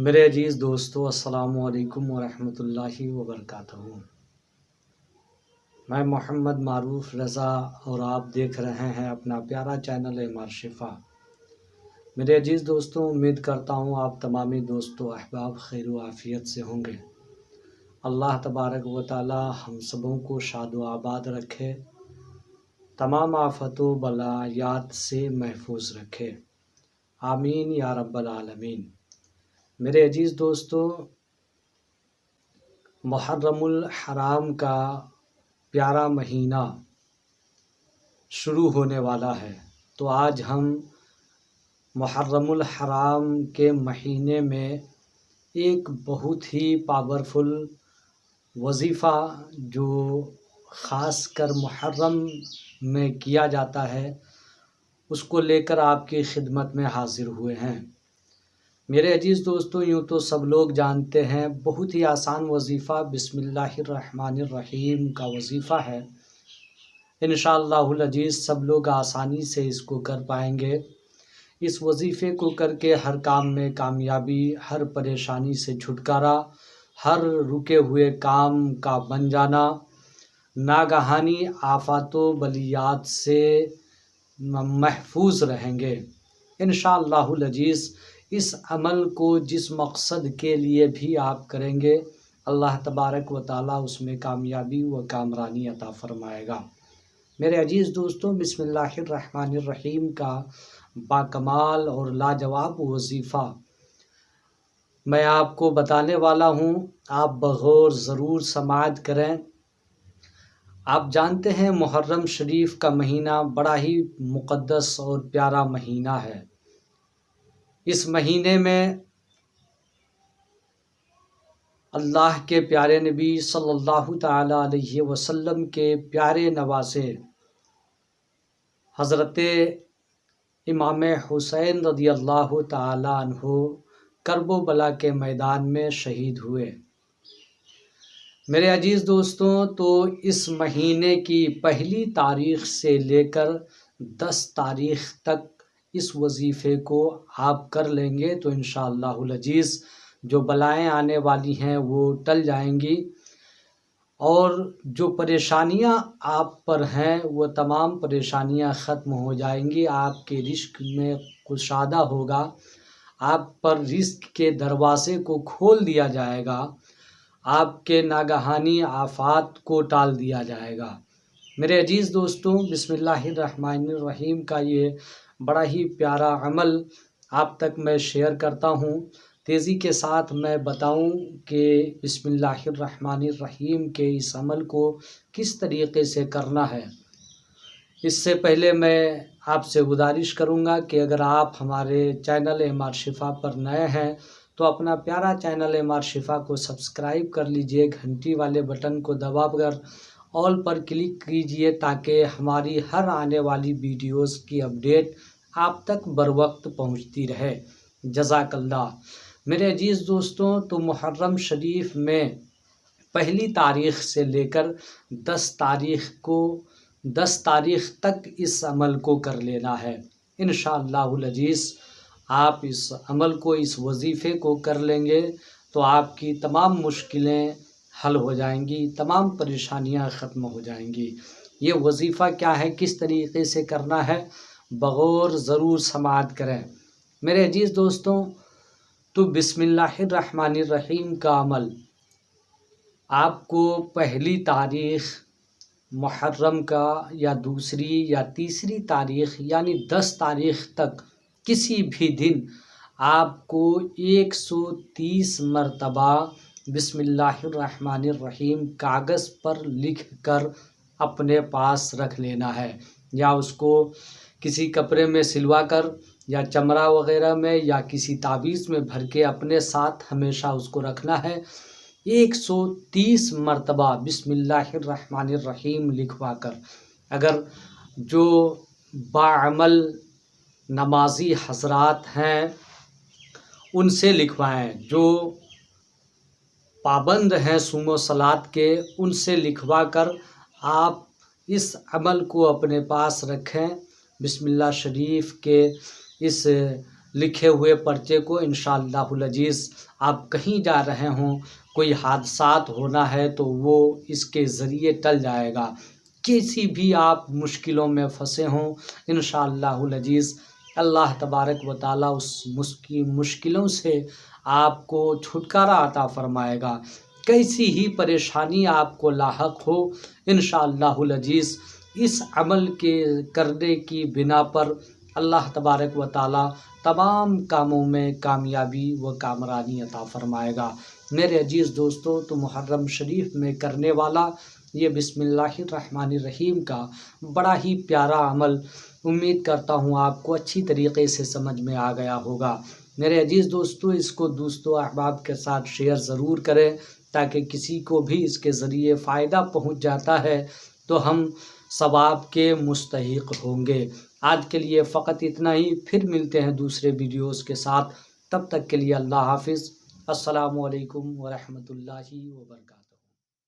میرے عزیز دوستو، السلام علیکم ورحمۃ اللہ وبرکاتہ۔ میں محمد معروف رضا اور آپ دیکھ رہے ہیں اپنا پیارا چینل اعمار شفا۔ میرے عزیز دوستو، امید کرتا ہوں آپ تمامی دوستو احباب خیر و عافیت سے ہوں گے۔ اللہ تبارک و تعالی ہم سبوں کو شاد و آباد رکھے، تمام آفت و بلایات سے محفوظ رکھے، آمین یا رب العالمین۔ میرے عزیز دوستو، محرم الحرام کا پیارا مہینہ شروع ہونے والا ہے، تو آج ہم محرم الحرام کے مہینے میں ایک بہت ہی پاورفل وظیفہ جو خاص کر محرم میں کیا جاتا ہے، اس کو لے کر آپ کی خدمت میں حاضر ہوئے ہیں۔ میرے عزیز دوستو، یوں تو سب لوگ جانتے ہیں، بہت ہی آسان وظیفہ بسم اللہ الرحمن الرحیم کا وظیفہ ہے۔ انشاءاللہ العزیز سب لوگ آسانی سے اس کو کر پائیں گے۔ اس وظیفے کو کر کے ہر کام میں کامیابی، ہر پریشانی سے چھٹکارا، ہر رکے ہوئے کام کا بن جانا، ناگہانی آفات و بلیات سے محفوظ رہیں گے انشاءاللہ العزیز۔ اس عمل کو جس مقصد کے لیے بھی آپ کریں گے، اللہ تبارک و تعالیٰ اس میں کامیابی و کامرانی عطا فرمائے گا۔ میرے عزیز دوستوں، بسم اللہ الرحمن الرحیم کا باکمال اور لاجواب وظیفہ میں آپ کو بتانے والا ہوں، آپ بغور ضرور سماعت کریں۔ آپ جانتے ہیں محرم شریف کا مہینہ بڑا ہی مقدس اور پیارا مہینہ ہے۔ اس مہینے میں اللہ کے پیارے نبی صلی اللہ تعالی علیہ وسلم کے پیارے نواسے حضرت امام حسین رضی اللہ تعالی عنہ کرب و بلا کے میدان میں شہید ہوئے۔ میرے عزیز دوستوں، تو اس مہینے کی پہلی تاریخ سے لے کر 10 تاریخ تک اس وظیفے کو آپ کر لیں گے تو انشاءاللہ العزیز جو بلائیں آنے والی ہیں وہ ٹل جائیں گی، اور جو پریشانیاں آپ پر ہیں وہ تمام پریشانیاں ختم ہو جائیں گی۔ آپ کے رزق میں کشادہ ہوگا، آپ پر رزق کے دروازے کو کھول دیا جائے گا، آپ کے ناگہانی آفات کو ٹال دیا جائے گا۔ میرے عزیز دوستوں، بسم اللہ الرحمن الرحیم کا یہ بڑا ہی پیارا عمل آپ تک میں شیئر کرتا ہوں۔ تیزی کے ساتھ میں بتاؤں کہ بسم اللہ الرحمن الرحیم کے اس عمل کو کس طریقے سے کرنا ہے، اس سے پہلے میں آپ سے گزارش کروں گا کہ اگر آپ ہمارے چینل اعمار شفا پر نئے ہیں تو اپنا پیارا چینل اعمار شفا کو سبسکرائب کر لیجئے، گھنٹی والے بٹن کو دبا کر آل پر کلک کیجئے تاکہ ہماری ہر آنے والی ویڈیوز کی اپڈیٹ آپ تک بروقت پہنچتی رہے۔ جزاک اللہ۔ میرے عزیز دوستوں، تو محرم شریف میں پہلی تاریخ سے لے کر 10 تاریخ تک اس عمل کو کر لینا ہے انشاءاللہ العزیز۔ آپ اس عمل کو، اس وظیفے کو کر لیں گے تو آپ کی تمام مشکلیں حل ہو جائیں گی، تمام پریشانیاں ختم ہو جائیں گی۔ یہ وظیفہ کیا ہے، کس طریقے سے کرنا ہے، بغور ضرور سماعت کریں۔ میرے عزیز دوستوں، تو بسم اللہ الرحمن الرحیم کا عمل آپ کو پہلی تاریخ محرم کا یا دوسری یا تیسری تاریخ یعنی 10 تاریخ تک کسی بھی دن آپ کو 130 مرتبہ بسم اللہ الرحمن الرحیم کاغذ پر لکھ کر اپنے پاس رکھ لینا ہے، یا اس کو کسی کپڑے میں سلوا کر یا چمڑا وغیرہ میں یا کسی تعویذ میں بھر کے اپنے ساتھ ہمیشہ اس کو رکھنا ہے۔ 130 مرتبہ بسم اللہ الرحمن الرحیم لکھوا کر، اگر جو باعمل نمازی حضرات ہیں ان سے لکھوائیں، جو پابند ہیں صوم و صلات کے ان سے لکھوا کر آپ اس عمل کو اپنے پاس رکھیں۔ بسم اللہ شریف کے اس لکھے ہوئے پرچے کو انشاءاللہ العزیز آپ کہیں جا رہے ہوں، کوئی حادثات ہونا ہے تو وہ اس کے ذریعے ٹل جائے گا۔ کسی بھی آپ مشکلوں میں پھنسے ہوں، انشاءاللہ العزیز اللہ تبارک و تعالیٰ اس مشکلوں سے آپ کو چھٹکارا عطا فرمائے گا۔ کیسی ہی پریشانی آپ کو لاحق ہو، انشاءاللہ العزیز اس عمل کے کرنے کی بنا پر اللہ تبارک و تعالیٰ تمام کاموں میں کامیابی و کامرانی عطا فرمائے گا۔ میرے عزیز دوستو، تو محرم شریف میں کرنے والا یہ بسم اللہ الرحمن الرحیم کا بڑا ہی پیارا عمل، امید کرتا ہوں آپ کو اچھی طریقے سے سمجھ میں آ گیا ہوگا۔ میرے عزیز دوستو، اس کو دوستو احباب کے ساتھ شیئر ضرور کریں تاکہ کسی کو بھی اس کے ذریعے فائدہ پہنچ جاتا ہے تو ہم ثواب کے مستحق ہوں گے۔ آج کے لیے فقط اتنا ہی، پھر ملتے ہیں دوسرے ویڈیوز کے ساتھ، تب تک کے لیے اللہ حافظ۔ السلام علیکم ورحمۃ اللہ وبرکاتہ۔